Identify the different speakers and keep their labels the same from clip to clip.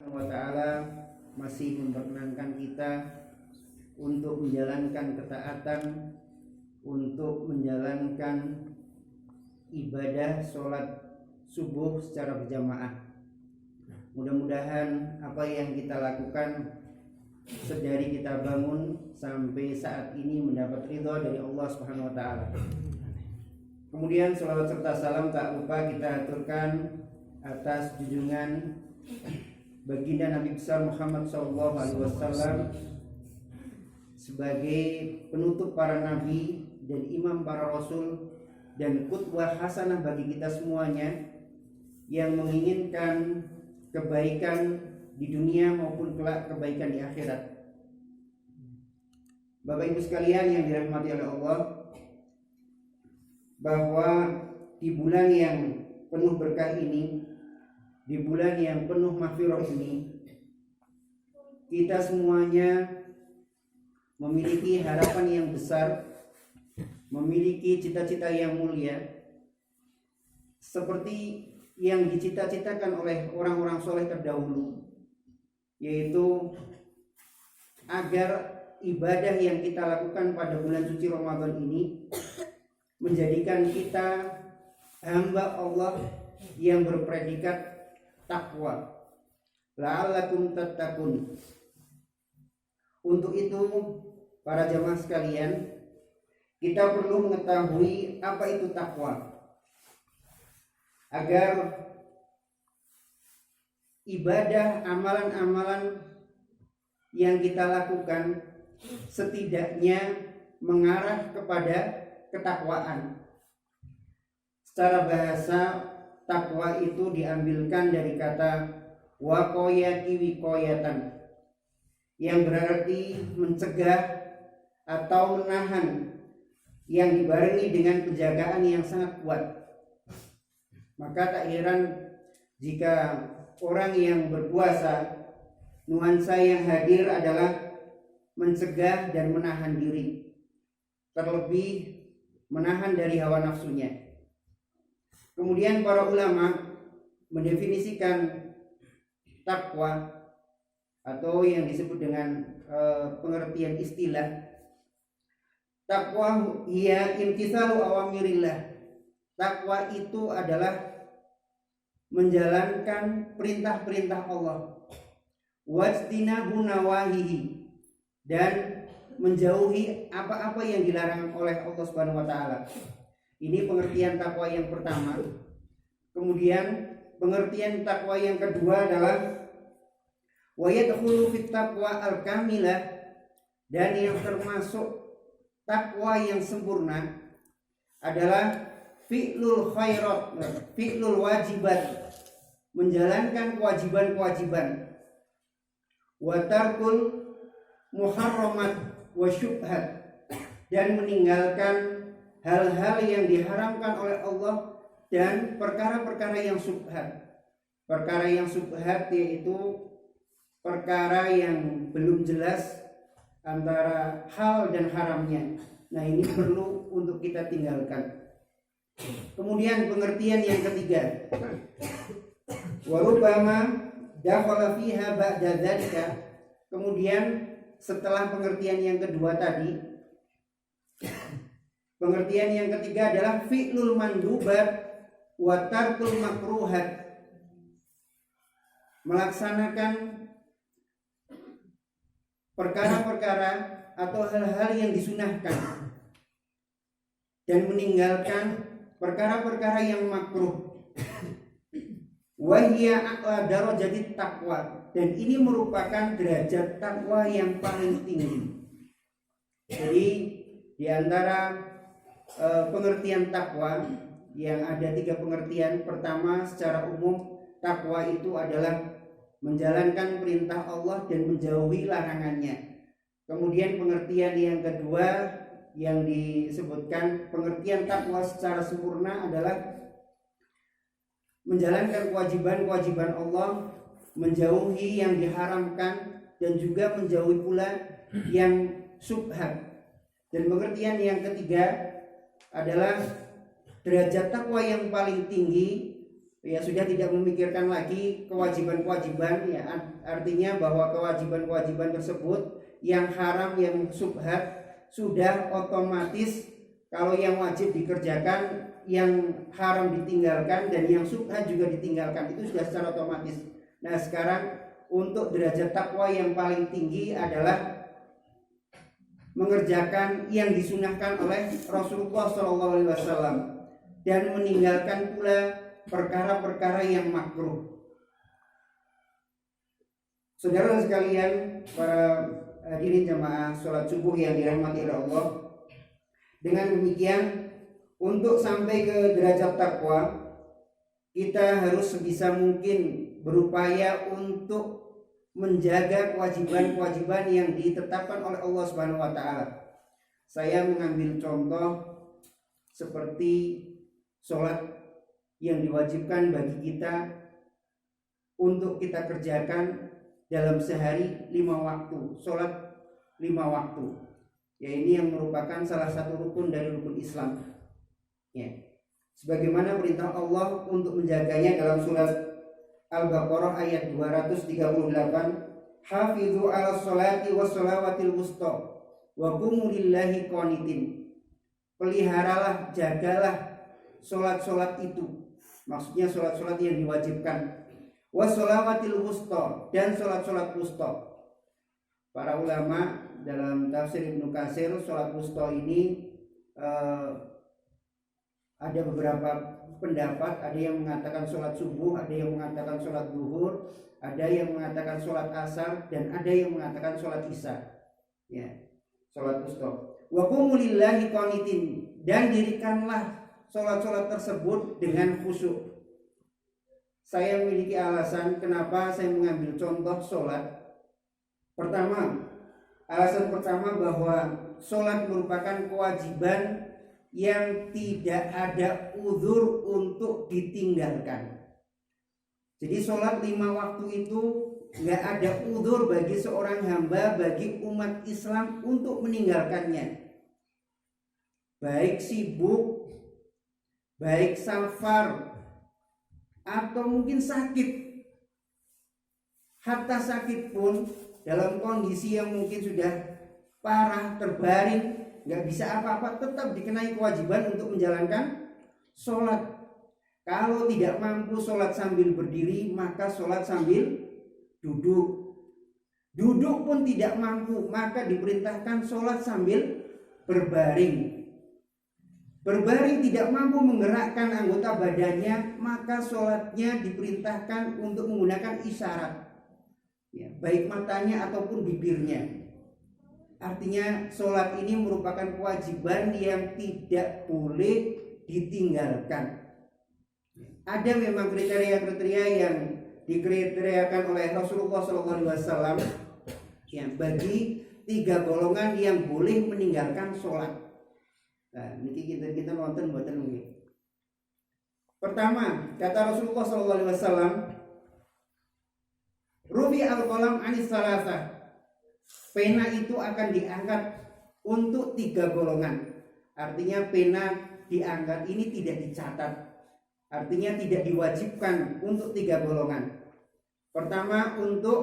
Speaker 1: wa ta'ala masih memperkenankan kita untuk menjalankan ketaatan, untuk menjalankan ibadah sholat subuh secara berjamaah. Mudah-mudahan apa yang kita lakukan sedari kita bangun sampai saat ini mendapat ridha dari Allah Subhanahu wa ta'ala. Kemudian sholawat serta salam tak lupa kita aturkan atas junjungan baginda Nabi besar Muhammad SAW sebagai penutup para nabi dan imam para rasul dan qudwah hasanah bagi kita semuanya yang menginginkan kebaikan di dunia maupun kelak kebaikan di akhirat. Bapak Ibu sekalian yang dirahmati oleh Allah, bahwa di bulan yang penuh berkah ini, di bulan yang penuh maghfirah ini, kita semuanya memiliki harapan yang besar, memiliki cita-cita yang mulia, seperti yang dicita-citakan oleh orang-orang soleh terdahulu, yaitu agar ibadah yang kita lakukan pada bulan suci Ramadan ini menjadikan kita hamba Allah yang berpredikat takwa, la'allakum tattaqun. Untuk itu para jamaah sekalian, kita perlu mengetahui apa itu takwa, agar ibadah amalan-amalan yang kita lakukan setidaknya mengarah kepada ketakwaan. Secara bahasa, takwa itu diambilkan dari kata waqayati wiqayatan, yang berarti mencegah atau menahan, yang dibarengi dengan penjagaan yang sangat kuat. Maka tak heran jika orang yang berpuasa, nuansa yang hadir adalah mencegah dan menahan diri, terlebih menahan dari hawa nafsunya. Kemudian para ulama mendefinisikan takwa atau yang disebut dengan pengertian istilah takwa hiya imtithalu awamirillah. Takwa itu adalah menjalankan perintah-perintah Allah, wajtinabu nawahihi, dan menjauhi apa-apa yang dilarang oleh Allah Subhanahu wa taala. Ini pengertian takwa yang pertama. Kemudian pengertian takwa yang kedua adalah wa yadkhulu fit taqwa al-kamilah, dan yang termasuk takwa yang sempurna adalah fi'lul khairat, fi'lul wajibat, menjalankan kewajiban-kewajiban, wa tarkul muharramat wa syubhat, dan meninggalkan hal-hal yang diharamkan oleh Allah dan perkara-perkara yang subhat. Perkara yang subhat yaitu perkara yang belum jelas antara hal dan haramnya. Nah, ini perlu untuk kita tinggalkan. Kemudian pengertian yang ketiga, warubama dakhala fiha ba'da dzalika. Kemudian setelah pengertian yang kedua tadi, pengertian yang ketiga adalah fi'lul mandubat wa tarkul makruhat, melaksanakan perkara-perkara atau hal-hal yang disunahkan dan meninggalkan perkara-perkara yang makruh. Wa hiya a'la darajati taqwa, dan ini merupakan derajat takwa yang paling tinggi. Jadi di antara pengertian takwa yang ada 3 pengertian. Pertama, secara umum takwa itu adalah menjalankan perintah Allah dan menjauhi larangannya. Kemudian pengertian yang kedua yang disebutkan, pengertian takwa secara sempurna adalah menjalankan kewajiban-kewajiban Allah, menjauhi yang diharamkan, dan juga menjauhi pula yang subhat. Dan pengertian yang ketiga adalah derajat takwa yang paling tinggi ya sudah tidak memikirkan lagi kewajiban-kewajiban, ya artinya bahwa kewajiban-kewajiban tersebut yang haram, yang subhat sudah otomatis, kalau yang wajib dikerjakan, yang haram ditinggalkan, dan yang subhat juga ditinggalkan, itu sudah secara otomatis. Nah sekarang untuk derajat takwa yang paling tinggi adalah mengerjakan yang disunahkan oleh Rasulullah SAW dan meninggalkan pula perkara-perkara yang makruh. Saudara sekalian, para hadirin jamaah sholat subuh yang dirahmati oleh Allah, dengan demikian untuk sampai ke derajat takwa, kita harus sebisa mungkin berupaya untuk menjaga kewajiban-kewajiban yang ditetapkan oleh Allah Subhanahu wa taala. Saya mengambil contoh seperti sholat yang diwajibkan bagi kita untuk kita kerjakan dalam sehari 5 waktu, sholat 5 waktu. Ya, ini yang merupakan salah satu rukun dari rukun Islam. Ya. Sebagaimana perintah Allah untuk menjaganya dalam surat Al-Baqarah ayat 238, hafizu 'alas sholati was shalawatil wusta wa qumu lillahi qanitin. Peliharalah, jagalah sholat-sholat itu. Maksudnya sholat-sholat yang diwajibkan. Was shalawatil wusta, dan sholat-sholat wusta. Para ulama dalam tafsir Ibnu Katsir, sholat wusta ini ada beberapa pendapat, ada yang mengatakan sholat subuh, ada yang mengatakan sholat zuhur, ada yang mengatakan sholat asar, dan ada yang mengatakan sholat isya. Ya, sholat wusta. Wa qumu lillahi qanitin, dan dirikanlah sholat-sholat tersebut dengan khusyuk. Saya memiliki alasan kenapa saya mengambil contoh sholat. Alasan pertama bahwa sholat merupakan kewajiban yang tidak ada uzur untuk ditinggalkan. Jadi sholat 5 waktu itu nggak ada uzur bagi seorang hamba, bagi umat Islam untuk meninggalkannya. Baik sibuk, baik safar, atau mungkin sakit. Hatta sakit pun dalam kondisi yang mungkin sudah parah, terbaring, nggak bisa apa-apa, tetap dikenai kewajiban untuk menjalankan sholat. Kalau tidak mampu sholat sambil berdiri, maka sholat sambil duduk. Duduk pun tidak mampu, maka diperintahkan sholat sambil berbaring. Berbaring tidak mampu menggerakkan anggota badannya, maka sholatnya diperintahkan untuk menggunakan isyarat, ya, baik matanya ataupun bibirnya. Artinya sholat ini merupakan kewajiban yang tidak boleh ditinggalkan. Ada memang kriteria-kriteria yang dikriteriakan oleh Rasulullah SAW, ya, bagi 3 golongan yang boleh meninggalkan sholat. Nah, ini kita nonton buatan mungkin. Pertama, kata Rasulullah SAW, Rufi al-qalam anis salasa. Pena itu akan diangkat untuk 3 golongan. Artinya pena diangkat ini tidak dicatat. Artinya tidak diwajibkan untuk 3 golongan. Pertama, untuk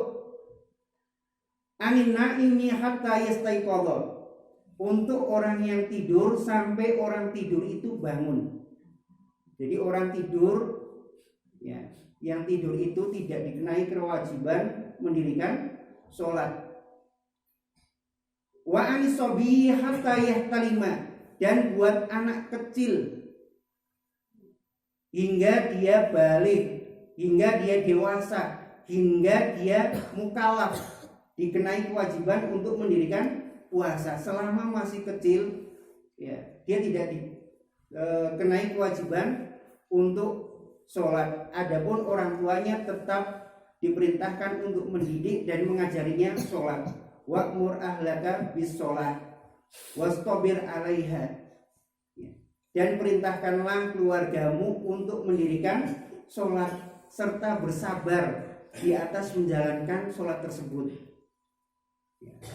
Speaker 1: anin naimi hatta yastaiqadha. Untuk orang yang tidur sampai orang tidur itu bangun. Jadi orang tidur, ya, yang tidur itu tidak dikenai kewajiban mendirikan sholat. Wa anisobi hatta yahtalima, dan buat anak kecil hingga dia balik, hingga dia dewasa, hingga dia mukallaf, dikenai kewajiban untuk mendirikan puasa. Selama masih kecil, ya, dia tidak dikenai kewajiban untuk sholat. Adapun orang tuanya tetap diperintahkan untuk mendidik dan mengajarinya sholat. Wa'mur ahlaka bis sholat wastabir alaiha, dan perintahkanlah keluargamu untuk mendirikan sholat serta bersabar di atas menjalankan sholat tersebut.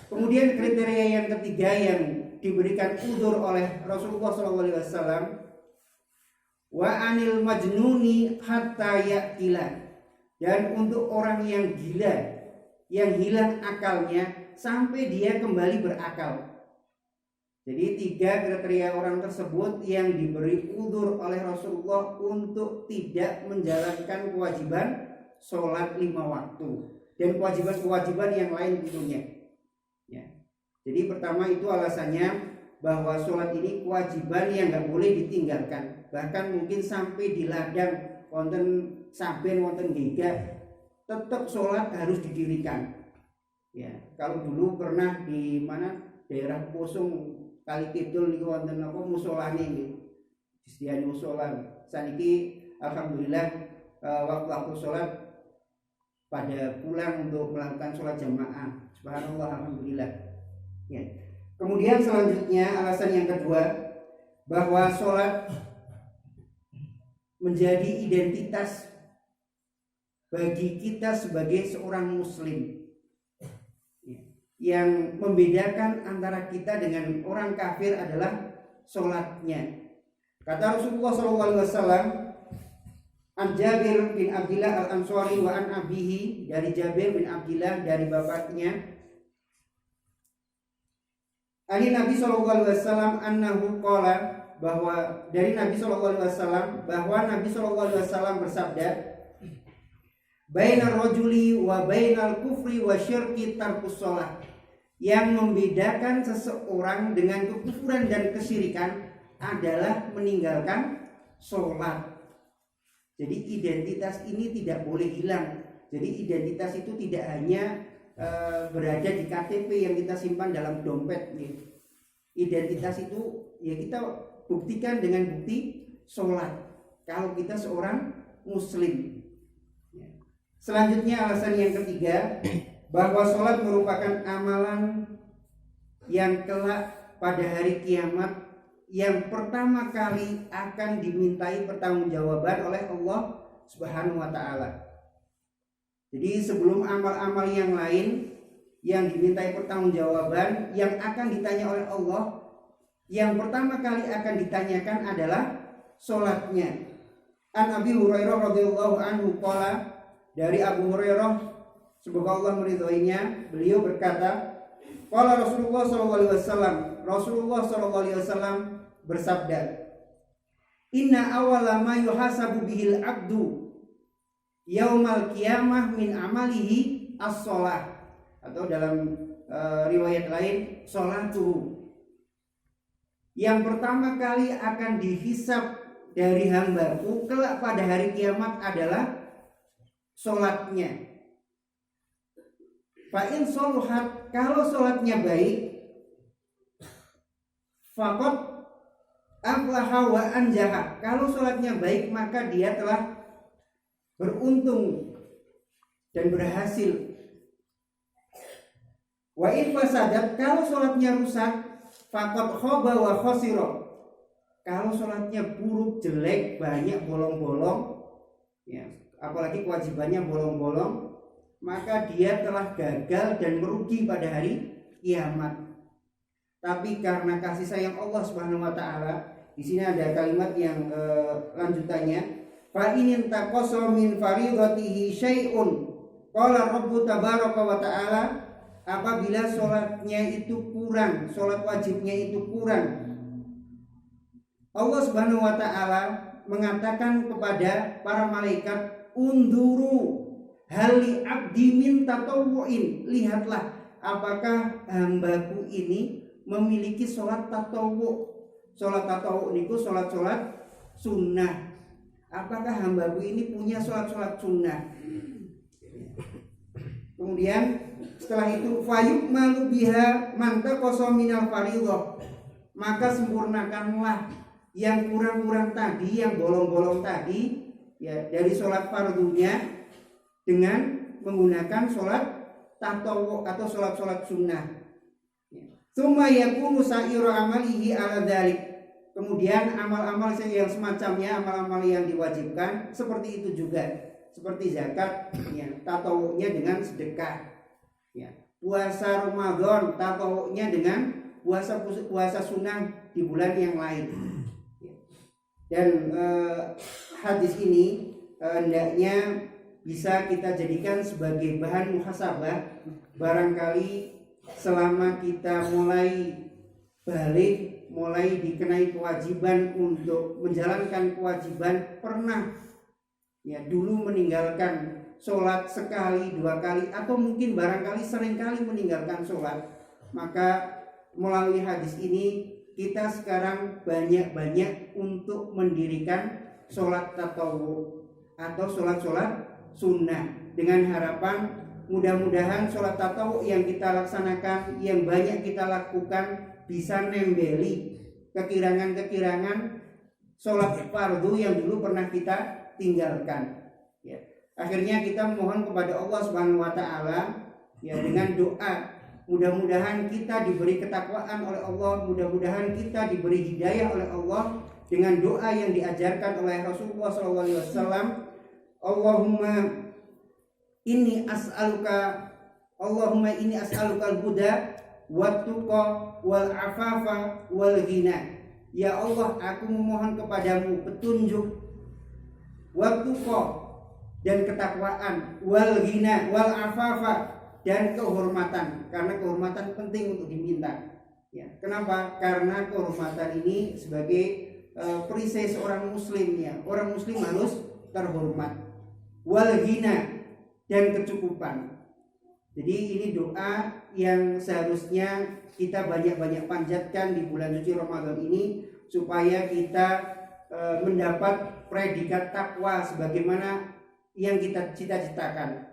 Speaker 1: Kemudian kriteria yang ketiga yang diberikan udzur oleh Rasulullah SAW, wa anil majnuni hatta ya'tila, dan untuk orang yang gila, yang hilang akalnya sampai dia kembali berakal. Jadi 3 kriteria orang tersebut yang diberi udzur oleh Rasulullah untuk tidak menjalankan kewajiban sholat 5 waktu dan kewajiban-kewajiban yang lain tentunya. Ya. Jadi pertama itu alasannya bahwa sholat ini kewajiban yang nggak boleh ditinggalkan. Bahkan mungkin sampai di ladang wonten saben wonten gegah tetap sholat harus didirikan. Ya, kalau dulu pernah di mana daerah Posong Kali Kidul niku wonten apa musolane nggih. Disediani musola. Saniki alhamdulillah waktu sholat pada pulang untuk melakukan sholat jamaah. Subhanallah, alhamdulillah. Ya. Kemudian selanjutnya alasan yang kedua bahwa sholat menjadi identitas bagi kita sebagai seorang muslim. Yang membedakan antara kita dengan orang kafir adalah sholatnya. Kata Rasulullah SAW, an Jabir bin Abdillah al-Ansari wa an abihi, dari Jabir bin Abdillah dari bapaknya, ani Nabi SAW annahu qala, bahwa dari Nabi SAW bahwa Nabi SAW bersabda, bainar rajuli wa bainal kufri wa syirki tarkus shalah, yang membedakan seseorang dengan kekufuran dan kesyirikan adalah meninggalkan sholat. Jadi identitas ini tidak boleh hilang. Jadi identitas itu tidak hanya berada di KTP yang kita simpan dalam dompet. Identitas itu ya kita buktikan dengan bukti sholat kalau kita seorang muslim. Selanjutnya alasan yang ketiga, bahwa sholat merupakan amalan yang kelak pada hari kiamat yang pertama kali akan dimintai pertanggungjawaban oleh Allah Subhanahu wa taala. Jadi sebelum amal-amal yang lain yang dimintai pertanggungjawaban yang akan ditanya oleh Allah, yang pertama kali akan ditanyakan adalah sholatnya. An Abi Hurairah radhiyallahu anhu qala, dari Abu Hurairah semoga Allah meridhoinya, beliau berkata, qala Rasulullah sallallahu alaihi wasallam, Rasulullah sallallahu alaihi wasallam bersabda, inna awwala ma yuhasabu bihil abdu yaumal qiyamah min amalihi as-shalah, atau dalam riwayat lain sholatuhu. Yang pertama kali akan dihisab dari hambaku kelak pada hari kiamat adalah sholatnya. Fa'in sholuhat, kalau sholatnya baik, faqad aflaha wa anjaha, kalau sholatnya baik maka dia telah beruntung dan berhasil. Wa in fasadat, kalau sholatnya rusak, faqad khaba wa khasira, kalau sholatnya buruk, jelek, banyak bolong-bolong, ya, apalagi kewajibannya bolong-bolong, maka dia telah gagal dan merugi pada hari kiamat. Tapi karena kasih sayang Allah Subhanahu wa taala, di sini ada kalimat yang lanjutannya, fa in taqasa min faridatihi syai'un qala rabbu tabaraka wa taala, apabila sholatnya itu kurang, sholat wajibnya itu kurang, Allah Subhanahu wa taala mengatakan kepada para malaikat, unduru hali abdi min tatawu'in, lihatlah apakah hambaku ini memiliki sholat tatawu'. Sholat tatawu' niku sholat-sholat sunnah. Apakah hambaku ini punya sholat-sholat sunnah? Kemudian setelah itu fayu'malu biha man taqasa minal fardhah, maka sempurnakanlah yang kurang-kurang tadi, yang bolong-bolong tadi, ya, dari sholat fardunya dengan menggunakan sholat tatawu atau sholat-sholat sunnah. Tsumma yakunu sa'iru amalihi ala dzalik, kemudian amal-amal yang semacamnya, amal-amal yang diwajibkan seperti itu juga, seperti zakat, ya, tatawunya dengan sedekah, ya, puasa Ramadan tatawunya dengan puasa sunnah di bulan yang lain. Dan hadis ini hendaknya bisa kita jadikan sebagai bahan muhasabah. Barangkali selama kita mulai balik, mulai dikenai kewajiban untuk menjalankan kewajiban, pernah ya dulu meninggalkan sholat sekali, dua kali, atau mungkin barangkali seringkali meninggalkan sholat, maka melalui hadis ini kita sekarang banyak-banyak untuk mendirikan sholat tatawu atau sholat-sholat sunnah, dengan harapan mudah-mudahan sholat tatawu yang kita laksanakan, yang banyak kita lakukan, bisa nembeli kekirangan-kekirangan sholat fardu yang dulu pernah kita tinggalkan. Ya. Akhirnya kita mohon kepada Allah Subhanahu wa taala ya dengan doa, mudah-mudahan kita diberi ketakwaan oleh Allah, mudah-mudahan kita diberi hidayah oleh Allah, dengan doa yang diajarkan oleh Rasulullah SAW. Allahumma inni as'aluka al-huda wat tuqa wal afafa wal ghina. Ya Allah, aku memohon kepadamu petunjuk, wat tuqa dan ketakwaan, wal ghina wal afafa dan kehormatan, karena kehormatan penting untuk diminta. Ya, kenapa? Karena kehormatan ini sebagai perisai seorang muslim ya. Orang muslim harus terhormat. Wal ghina dan kecukupan. Jadi ini doa yang seharusnya kita banyak-banyak panjatkan di bulan suci Ramadan ini, supaya kita mendapat predikat takwa sebagaimana yang kita cita-citakan.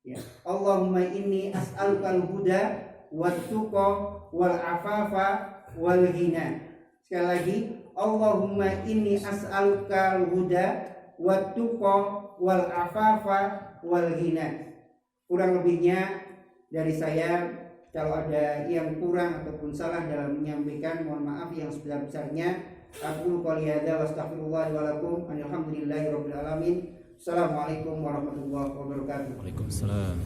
Speaker 1: Ya. Allahumma inni as'alukal huda wat tuqa wal afafa wal ghina. Sekali lagi, Allahumma inni as'alukal huda wat tuqa wal afafa wal ghina. Kurang lebihnya dari saya, kalau ada yang kurang ataupun salah dalam menyampaikan, mohon maaf yang sebesar-besarnya. Aku qouli hadza wa astaghfirullah wa lakum. Alhamdulillahirabbil alamin. Assalamualaikum warahmatullahi wabarakatuh.
Speaker 2: Waalaikumsalam.